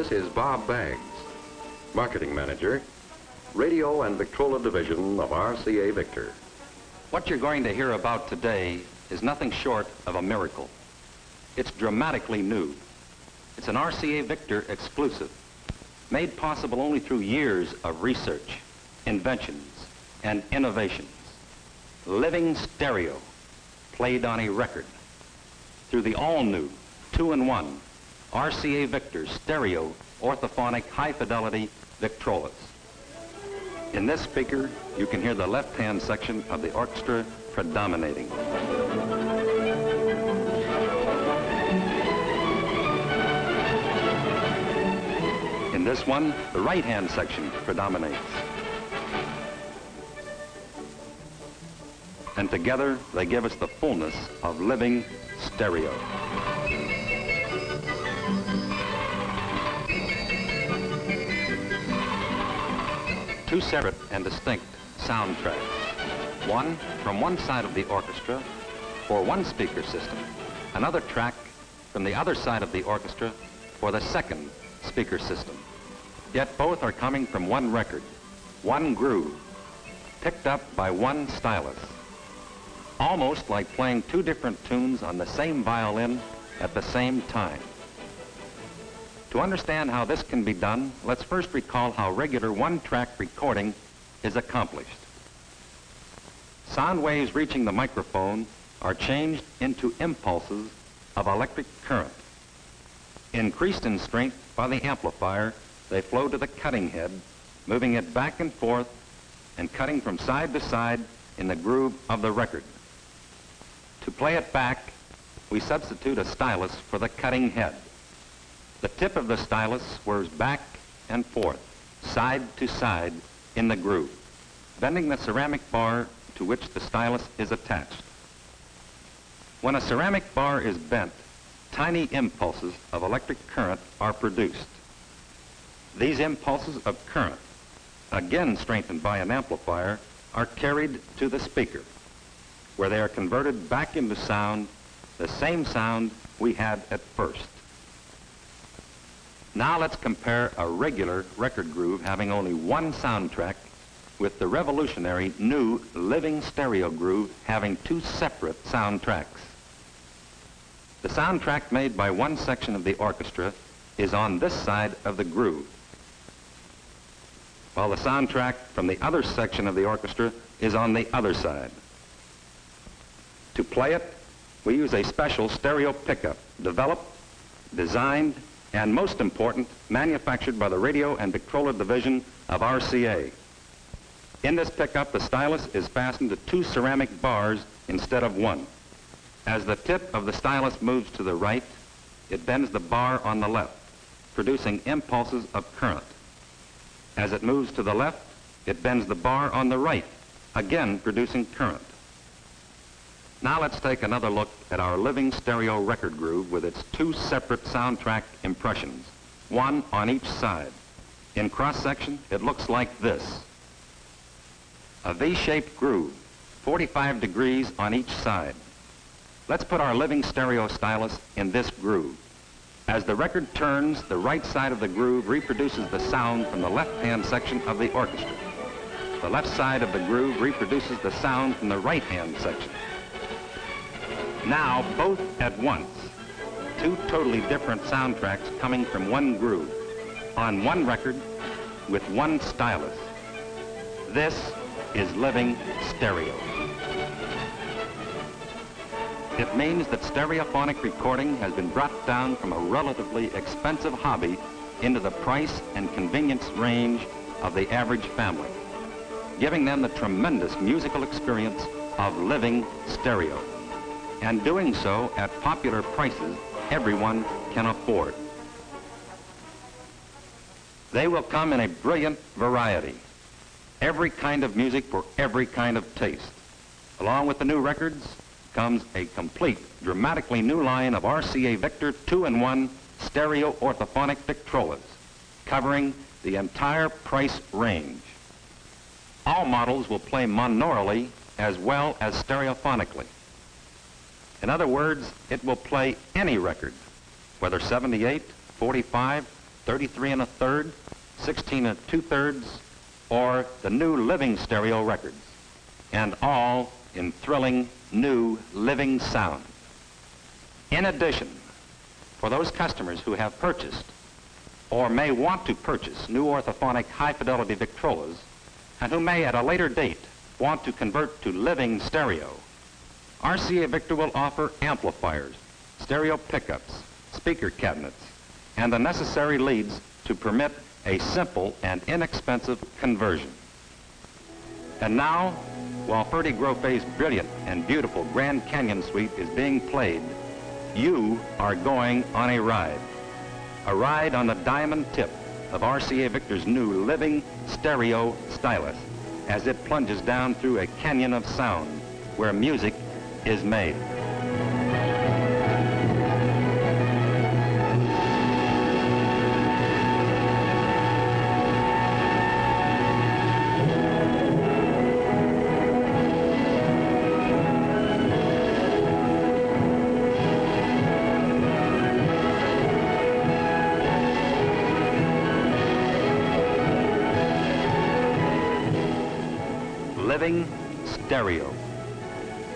This is Bob Baggs, Marketing Manager, Radio and Victrola Division of RCA Victor. What you're going to hear about today is nothing short of a miracle. It's dramatically new. It's an RCA Victor exclusive, made possible only through years of research, inventions, and innovations. Living stereo, played on a record, through the all-new 2-in-1 RCA Victor stereo orthophonic high-fidelity Victrolas. In this speaker, you can hear the left-hand section of the orchestra predominating. In this one, the right-hand section predominates. And together, they give us the fullness of living stereo. Two separate and distinct soundtracks. One from one side of the orchestra for one speaker system. Another track from the other side of the orchestra for the second speaker system. Yet both are coming from one record, one groove, picked up by one stylus. Almost like playing two different tunes on the same violin at the same time. To understand how this can be done, let's first recall how regular one-track recording is accomplished. Sound waves reaching the microphone are changed into impulses of electric current. Increased in strength by the amplifier, they flow to the cutting head, moving it back and forth and cutting from side to side in the groove of the record. To play it back, we substitute a stylus for the cutting head. The tip of the stylus swerves back and forth, side to side in the groove, bending the ceramic bar to which the stylus is attached. When a ceramic bar is bent, tiny impulses of electric current are produced. These impulses of current, again strengthened by an amplifier, are carried to the speaker, where they are converted back into sound, the same sound we had at first. Now let's compare a regular record groove having only one soundtrack with the revolutionary new living stereo groove having two separate soundtracks. The soundtrack made by one section of the orchestra is on this side of the groove, while the soundtrack from the other section of the orchestra is on the other side. To play it, we use a special stereo pickup, developed, designed, and most important, manufactured by the Radio and Victrola Division of RCA. In this pickup, the stylus is fastened to two ceramic bars instead of one. As the tip of the stylus moves to the right, it bends the bar on the left, producing impulses of current. As it moves to the left, it bends the bar on the right, again producing current. Now let's take another look at our living stereo record groove with its two separate soundtrack impressions, one on each side. In cross-section, it looks like this. A V-shaped groove, 45 degrees on each side. Let's put our living stereo stylus in this groove. As the record turns, the right side of the groove reproduces the sound from the left-hand section of the orchestra. The left side of the groove reproduces the sound from the right-hand section. Now, both at once, two totally different soundtracks coming from one groove, on one record, with one stylus. This is living stereo. It means that stereophonic recording has been brought down from a relatively expensive hobby into the price and convenience range of the average family, giving them the tremendous musical experience of living stereo, and doing so at popular prices everyone can afford. They will come in a brilliant variety, every kind of music for every kind of taste. Along with the new records comes a complete, dramatically new line of RCA Victor 2-in-1 stereo orthophonic Victrolas, covering the entire price range. All models will play monoraily as well as stereophonically. In other words, it will play any record, whether 78, 45, 33 1/3, 16 2/3, or the new living stereo records, and all in thrilling new living sound. In addition, for those customers who have purchased or may want to purchase new orthophonic high-fidelity Victrolas and who may at a later date want to convert to living stereo, RCA Victor will offer amplifiers, stereo pickups, speaker cabinets, and the necessary leads to permit a simple and inexpensive conversion. And now, while Ferdy Groffe's brilliant and beautiful Grand Canyon Suite is being played, you are going on a ride on the diamond tip of RCA Victor's new living stereo stylus as it plunges down through a canyon of sound where music is made. Living stereo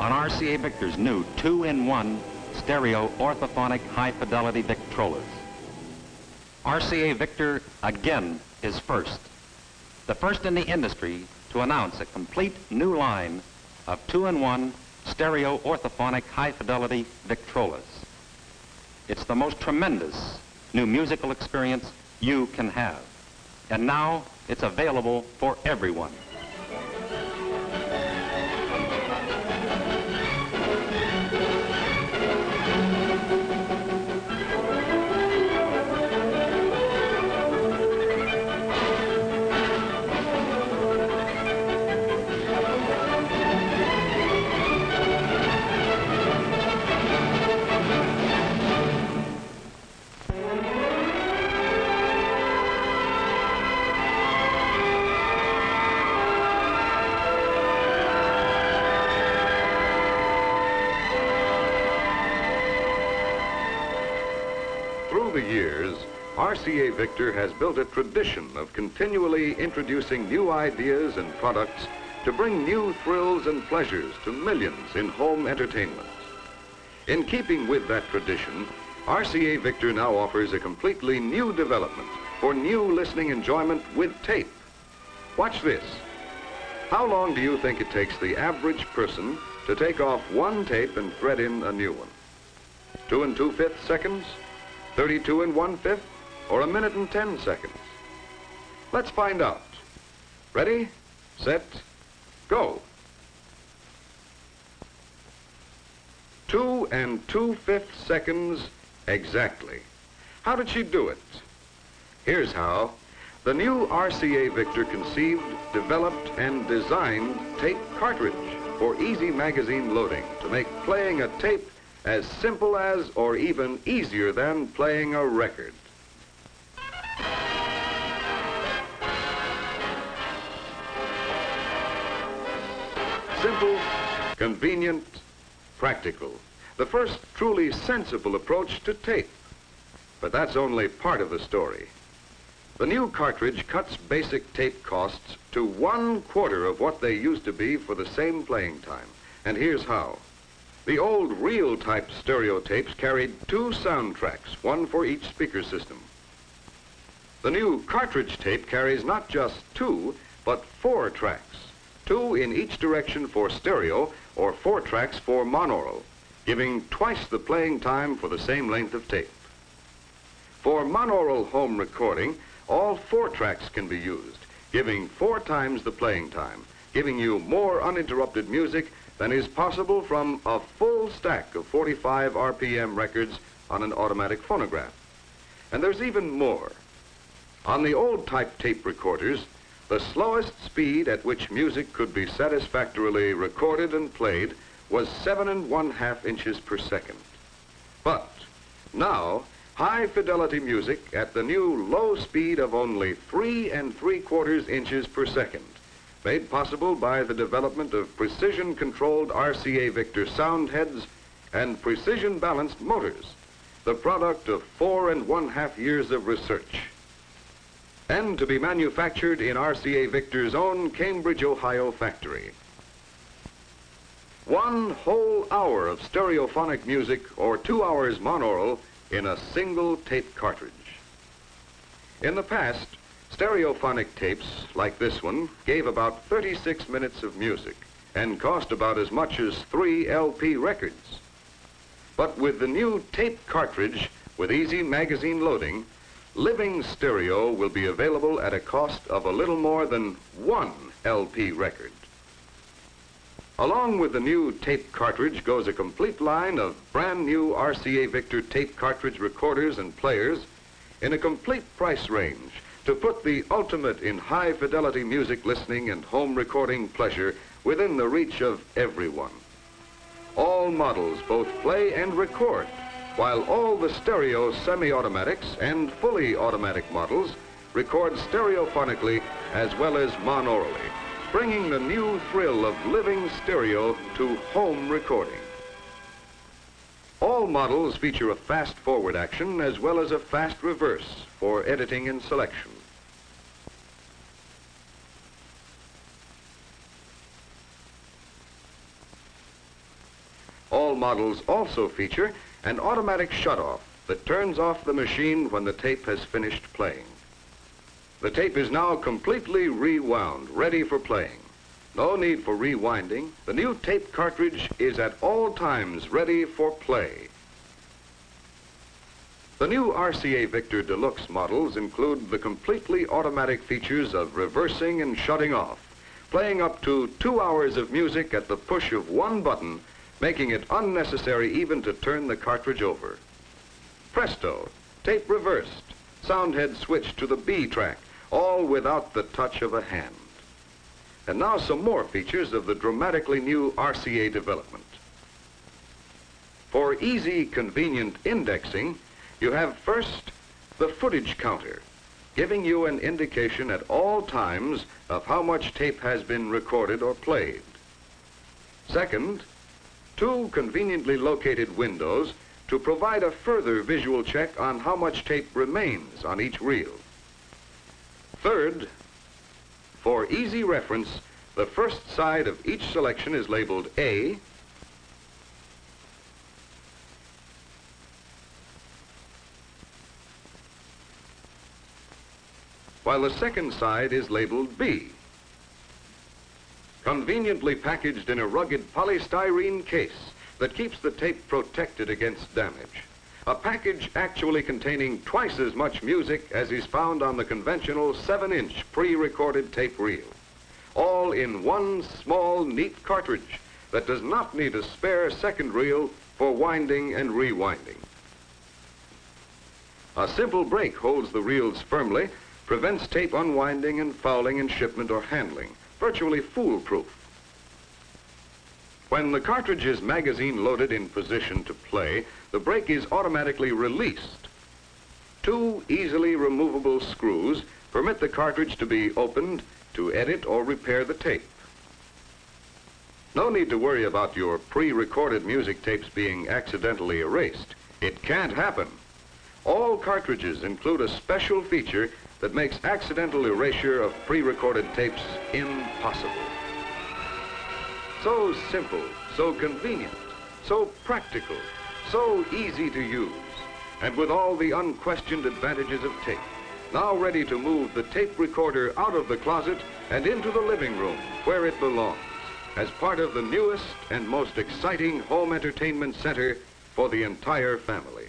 on RCA Victor's new 2-in-1 stereo orthophonic high-fidelity Victrolas. RCA Victor again is first, the first in the industry to announce a complete new line of 2-in-1 stereo orthophonic high-fidelity Victrolas. It's the most tremendous new musical experience you can have, and now it's available for everyone. Through the years, RCA Victor has built a tradition of continually introducing new ideas and products to bring new thrills and pleasures to millions in home entertainment. In keeping with that tradition, RCA Victor now offers a completely new development for new listening enjoyment with tape. Watch this. How long do you think it takes the average person to take off one tape and thread in a new one? 2 2/5 seconds? 32 1/5? Or 1 minute and 10 seconds? Let's find out. Ready, set, go. 2 2/5 seconds exactly. How did she do it? Here's how. The new RCA Victor conceived, developed, and designed tape cartridge for easy magazine loading to make playing a tape as simple as or even easier than playing a record. Simple, convenient, practical. The first truly sensible approach to tape. But that's only part of the story. The new cartridge cuts basic tape costs to 1/4 of what they used to be for the same playing time. And here's how. The old reel-type stereo tapes carried 2 soundtracks, one for each speaker system. The new cartridge tape carries not just 2, but 4 tracks, 2 in each direction for stereo or 4 tracks for monaural, giving twice the playing time for the same length of tape. For monaural home recording, all 4 tracks can be used, giving 4 times the playing time, giving you more uninterrupted music than is possible from a full stack of 45 RPM records on an automatic phonograph. And there's even more. On the old type tape recorders, the slowest speed at which music could be satisfactorily recorded and played was 7 1/2 inches per second. But now, high fidelity music at the new low speed of only 3 3/4 inches per second, made possible by the development of precision-controlled RCA Victor sound heads and precision-balanced motors, the product of 4 1/2 years of research. and to be manufactured in RCA Victor's own Cambridge, Ohio factory. 1 whole hour of stereophonic music or 2 hours monaural in a single tape cartridge. In the past, stereophonic tapes like this one gave about 36 minutes of music and cost about as much as 3 LP records. But with the new tape cartridge with easy magazine loading, living stereo will be available at a cost of a little more than 1 LP record. Along with the new tape cartridge goes a complete line of brand new RCA Victor tape cartridge recorders and players in a complete price range to put the ultimate in high fidelity music listening and home recording pleasure within the reach of everyone. All models both play and record, while all the stereo semi-automatics and fully automatic models record stereophonically as well as monaurally, bringing the new thrill of living stereo to home recording. All models feature a fast forward action as well as a fast reverse for editing and selection. All models also feature an automatic shutoff that turns off the machine when the tape has finished playing. The tape is now completely rewound, ready for playing. No need for rewinding. The new tape cartridge is at all times ready for play. The new RCA Victor Deluxe models include the completely automatic features of reversing and shutting off, playing up to 2 hours of music at the push of one button, making it unnecessary even to turn the cartridge over. Presto, tape reversed, sound head switched to the B track, all without the touch of a hand. And now some more features of the dramatically new RCA development. For easy, convenient indexing, you have first the footage counter, giving you an indication at all times of how much tape has been recorded or played. Second, 2 conveniently located windows to provide a further visual check on how much tape remains on each reel. Third, for easy reference, the first side of each selection is labeled A, while the second side is labeled B. Conveniently packaged in a rugged polystyrene case that keeps the tape protected against damage. A package actually containing twice as much music as is found on the conventional 7-inch pre-recorded tape reel. All in one small, neat cartridge that does not need a spare second reel for winding and rewinding. A simple brake holds the reels firmly, prevents tape unwinding and fouling in shipment or handling. Virtually foolproof. When the cartridge is magazine loaded in position to play, the brake is automatically released. 2 easily removable screws permit the cartridge to be opened to edit or repair the tape. No need to worry about your pre-recorded music tapes being accidentally erased. It can't happen. All cartridges include a special feature that makes accidental erasure of pre-recorded tapes impossible. So simple, so convenient, so practical, so easy to use, and with all the unquestioned advantages of tape. Now ready to move the tape recorder out of the closet and into the living room where it belongs, as part of the newest and most exciting home entertainment center for the entire family.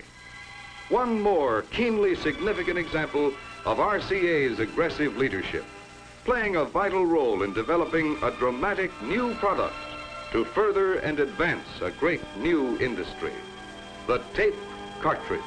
One more keenly significant example of RCA's aggressive leadership, playing a vital role in developing a dramatic new product to further and advance a great new industry, the tape cartridge.